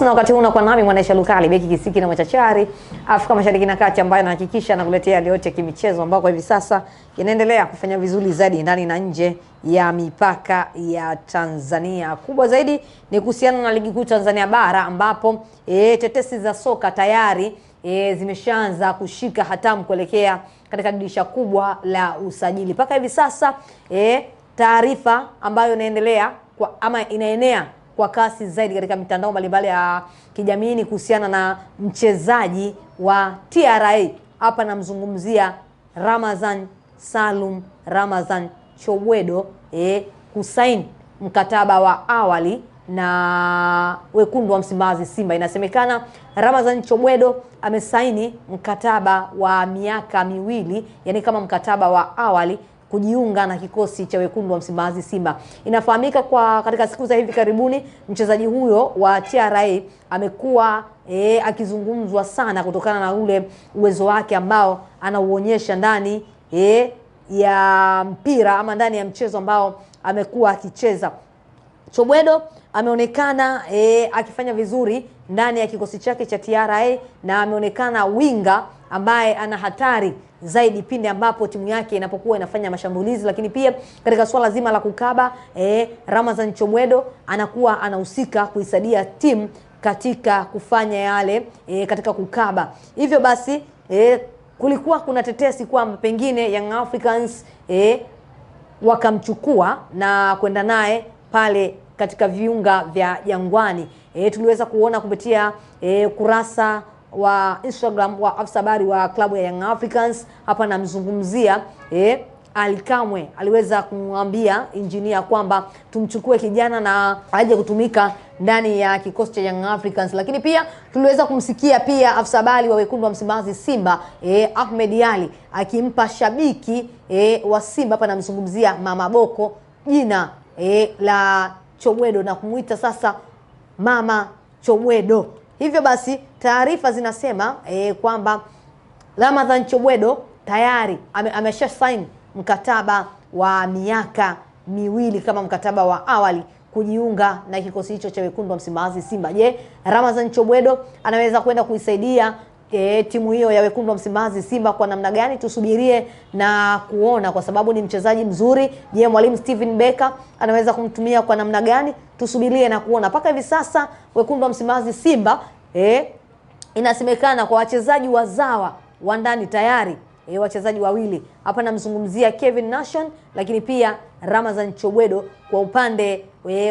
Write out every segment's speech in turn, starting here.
sana wakati huu unakuwa nami Mwanaisha Lukali, beki kisiki na machachari Afrika Mashariki na Kati, ambaye anahakikisha anakuletea yale yote kimichezo ambako hivi sasa inaendelea kufanya vizuri zaidi ndani na nje ya mipaka ya Tanzania. Kubwa zaidi ni kuhusiana na ligi kuu Tanzania bara, ambapo tetesi za soka tayari zimeshaanza kushika hatamu kuelekea katika dirisha kubwa la usajili. Paka hivi sasa taarifa ambayo inaendelea ama inaenea kwa kasi zaidi katika mitandao mbalimbali ya kijamii ni kuhusiana na mchezaji wa TRA. Hapa namzungumzia Ramadhan Salum Ramadhan Chobwedo kusaini mkataba wa awali na wekundu wa Msimbazi Simba. Inasemekana Ramadhan Chobwedo amesaini mkataba wa miaka miwili, yani kama mkataba wa awali, kujiunga na kikosi cha wekundu wa Msimbazi Simba. Inafahamika kwa katika siku za hivi karibuni mchezaji huyo wa TRA amekuwa akizungumzwa sana kutokana na ule uwezo wake ambao anauonyesha ndani ya mpira ama ndani ya mchezo ambao amekuwa akicheza. Chobwedo ameonekana akifanya vizuri ndani ya kikosi chake cha TRA, na ameonekana winga ambaye ana hatari zaidi pindi ambapo timu yake inapokuwa inafanya mashambulizi. Lakini pia katika swala zima la kukaba, Ramadhan Chobwedo anakuwa anahusika kuisaidia timu katika kufanya yale katika kukaba. Hivyo basi kulikuwa kuna tetesi kwamba pengine Young Africans wakamchukua na kwenda naye pale katika viunga vya Jangwani. Tuliweza kuona kupitia kurasa wa Instagram wa afisa habari wa klabu ya Young Africans. Hapa namzungumzia Alikamwe, aliweza kumwambia engineer kwamba tumchukue kijana na aje kutumika ndani ya kikosi cha Young Africans. Lakini pia tuliweza kumsikia pia afisa habari wa wekundu wa Msimbazi Simba Ahmed Ali akimpa shabiki wa Simba, hapa namzungumzia Mama Boko, jina la Chobwedo na kumuita sasa Mama Chobwedo. Hivyo basi taarifa zinasema kwamba Ramadhan Chobwedo tayari amesha sign mkataba wa miaka miwili kama mkataba wa awali kujiunga na kikosi hicho cha wekundu wa Msimbazi Simba. Je, Ramadhan Chobwedo anaweza kwenda kuisaidia timu hiyo ya wekundu wa Msimbazi Simba kwa namna gani? Tusubirie na kuona, kwa sababu ni mchezaji mzuri. Je, mwalimu Steven Becker anaweza kumtumia kwa namna gani? Tusubirie na kuona. Paka hivi sasa wekundu wa Msimbazi Simba inasemekana kwa wachezaji wazawa wa ndani tayari wachezaji wawili. Hapa namzungumzia Kevin Nation, lakini pia Ramadhan Chobwedo. Kwa upande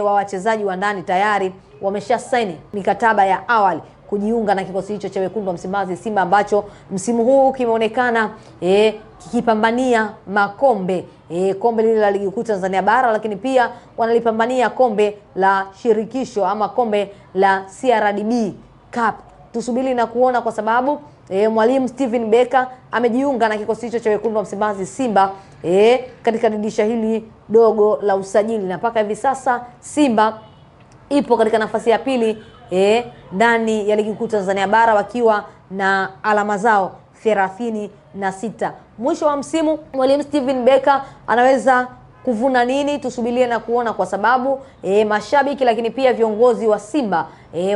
wa wachezaji wa ndani tayari wamesha saini mikataba ya awali kujiunga na kikosi hicho cha wekundu wa Msimbazi Simba, ambacho msimu huu kimeonekana kikipambania makombe, kombe lile la ligi kuu Tanzania bara, lakini pia wanalipambania kombe la shirikisho ama kombe la CRDB Cup. Tusubiri na kuona, kwa sababu mwalimu Steven Becker amejiunga na kikosi hicho cha wekundu wa Msimbazi Simba katika dirisha hili dogo la usajili, na mpaka hivi sasa Simba ipo katika nafasi ya pili ndani ya ligi kuu Tanzania bara wakiwa na alama zao 36. Mwisho wa msimu mwalimu Steven Becker anaweza kuvuna nini? Tusubirie na kuona, kwa sababu mashabiki lakini pia viongozi wa Simba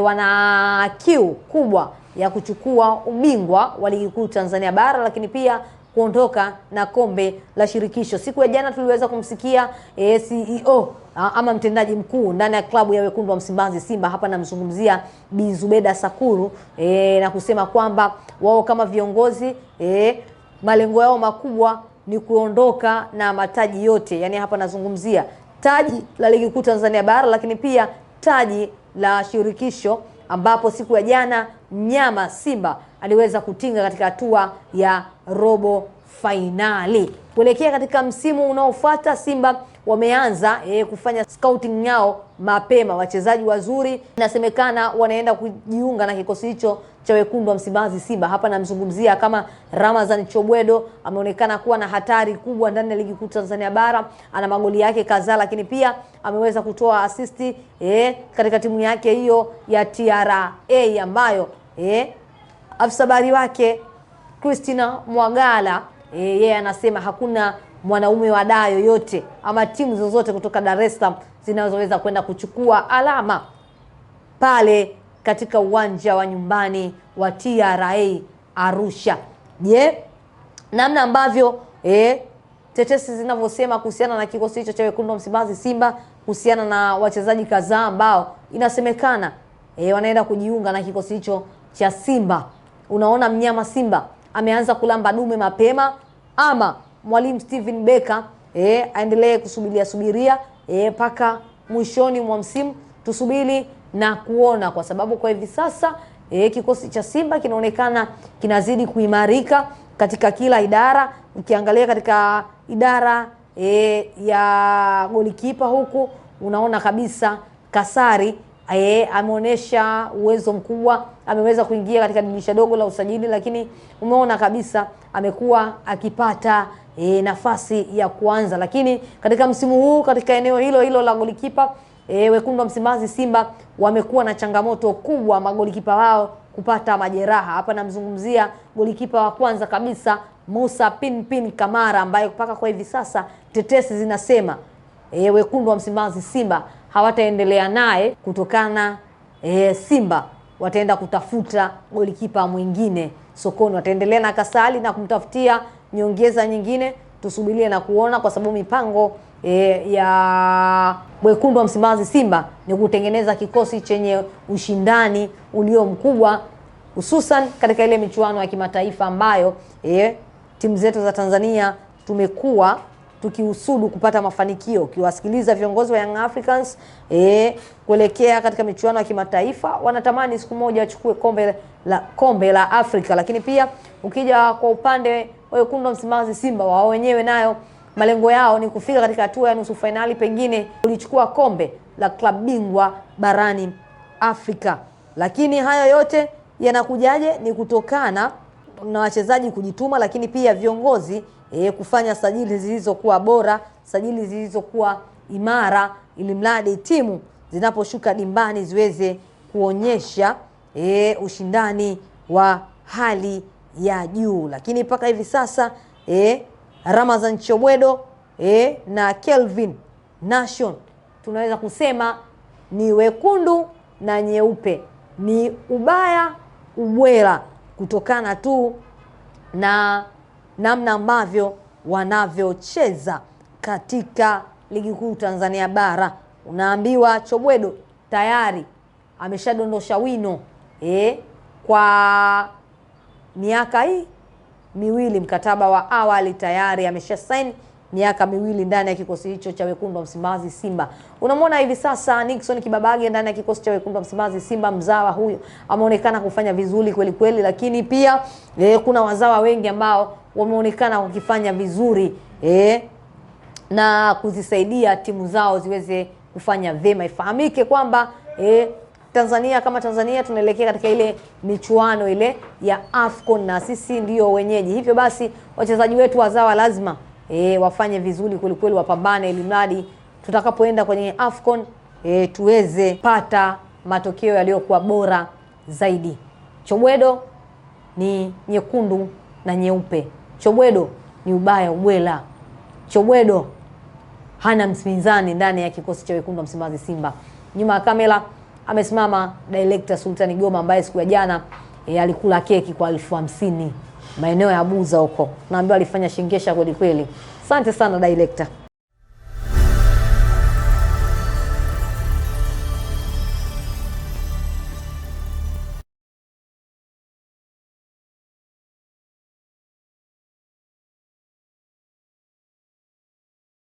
wana kiu kubwa ya kuchukua ubingwa wa ligi kuu Tanzania bara, lakini pia kuondoka na kombe la shirikisho. Siku ya jana tuliweza kumsikia CEO ama mtendaji mkuu ndani ya klabu ya wekundu wa Msimbazi Simba, hapa namzungumzia Bi Zubeda Sakuru, na kusema kwamba wao kama viongozi malengo yao makubwa ni kuondoka na mataji yote. Yani hapa nazungumzia taji la ligi kuu Tanzania bara, lakini pia taji la shirikisho, ambapo siku ya jana mnyama Simba aliweza kutinga katika hatua ya robo finali. Kuelekea katika msimu unaofuata, Simba wameanza kufanya scouting yao mapema. Wachezaji wazuri inasemekana wanaenda kujiunga na kikosi hicho cha wekundu wa Msimbazi Simba. Hapa namzungumzia kama Ramadhan Chobwedo, ameonekana kuwa na hatari kubwa ndani ya ligi kuu Tanzania bara, ana magoli yake kadhaa, lakini pia ameweza kutoa assist katika timu yake hiyo ya TRA, ambayo afisa habari wake Christina Mwagala yeye anasema hakuna mwanaume wa daa yoyote ama timu zozote kutoka Dar es Salaam zinazoweza kwenda kuchukua alama pale katika uwanja wa nyumbani wa TRA Arusha. Je, namna ambavyo tetesi zinavyosema kuhusiana na kikosi hicho cha wekundu wa Msimbazi Simba, kuhusiana na wachezaji kadhaa ambao inasemekana wanaenda kujiunga na kikosi hicho cha Simba. Unaona mnyama Simba ameanza kulamba dume mapema, ama mwalimu Steven Becker aendelee subiria paka mwishoni mwa msimu? Tusubiri na kuona, kwa sababu kwa hivi sasa kikosi cha Simba kinaonekana kinazidi kuimarika katika kila idara. Ukiangalia katika idara ya golikipa huku, unaona kabisa Kasari ameonyesha uwezo mkubwa, ameweza kuingia katika dirisha dogo la usajili, lakini umeona kabisa amekuwa akipata nafasi ya kuanza. Lakini katika msimu huu katika eneo hilo la golikipa, wekundu wa Msimbazi Simba wamekuwa na changamoto kubwa, magolikipa wao kupata majeraha. Hapa namzungumzia golikipa wa kwanza kabisa Musa Pinpin Kamara, ambaye mpaka kwa hivi sasa tetesi zinasema wekundu wa Msimbazi Simba hawataendelea naye kutokana Simba wataenda kutafuta golikipa mwingine sokoni. Wataendelea na Kasali na kumtafutia nyongeza nyingine. Tusubirie na kuona, kwa sababu mipango ya wekundu wa Msimbazi Simba ni kutengeneza kikosi chenye ushindani ulio mkubwa, hususan katika ile michuano ya kimataifa ambayo timu zetu za Tanzania tumekuwa tukiusudu kupata mafanikio. Ukiwasikiliza viongozi wa Young Africans kuelekea katika michuano ya kimataifa, wanatamani siku moja wachukue kombe la Afrika. Lakini pia ukija kwa upande wa wekundu wa Msimbazi Simba, wao wenyewe nayo malengo yao ni kufika katika hatua ya nusu finali, pengine kulichukua kombe la klabu bingwa barani Afrika. Lakini haya yote yanakujaje? Ni kutokana na wachezaji kujituma, lakini pia viongozi kufanya sajili zilizokuwa bora, sajili zilizokuwa imara, ili mradi timu zinaposhuka dimbani ziweze kuonyesha ushindani wa hali ya juu. Lakini mpaka hivi sasa Ramazan Chobwedo na Kelvin Nation tunaweza kusema ni wekundu na nyeupe, ni ubaya ubwela, kutokana tu na namna ambavyo wanavyocheza katika ligi kuu Tanzania bara. Unaambiwa Chobwedo tayari ameshadondosha wino kwa miaka hii miwili. Mkataba wa awali tayari amesha sign miaka miwili ndani ya kikosi hicho cha wekundu wa Msimbazi Simba. Unamwona hivi sasa Nixon Kibabage ndani ya kikosi cha wekundu wa Msimbazi Simba. Mzawa huyo ameonekana kufanya vizuri kweli kweli, lakini pia kuna wazawa wengi ambao wameonekana wakifanya vizuri na kuzisaidia timu zao ziweze kufanya vyema. Ifahamike kwamba Tanzania kama Tanzania tunaelekea katika ile michuano ile ya AFCON, na sisi ndio wenyeji. Hivyo basi wachezaji wetu wazawa lazima wafanye vizuri kweli kweli, wapambane, ili mradi tutakapoenda kwenye AFCON tuweze pata matokeo yaliyokuwa bora zaidi. Chobwedo ni nyekundu na nyeupe. Chobwedo ni ubaya ubwela. Chobwedo hana mpinzani ndani ya kikosi cha wekundu wa Msimbazi Simba. Nyuma ya kamera amesimama director Sultani Goma, ambaye siku ya jana alikula keki kwa 50,000 maeneo ya Buza huko. Naambiwa alifanya shingesha kweli kweli. Asante sana director.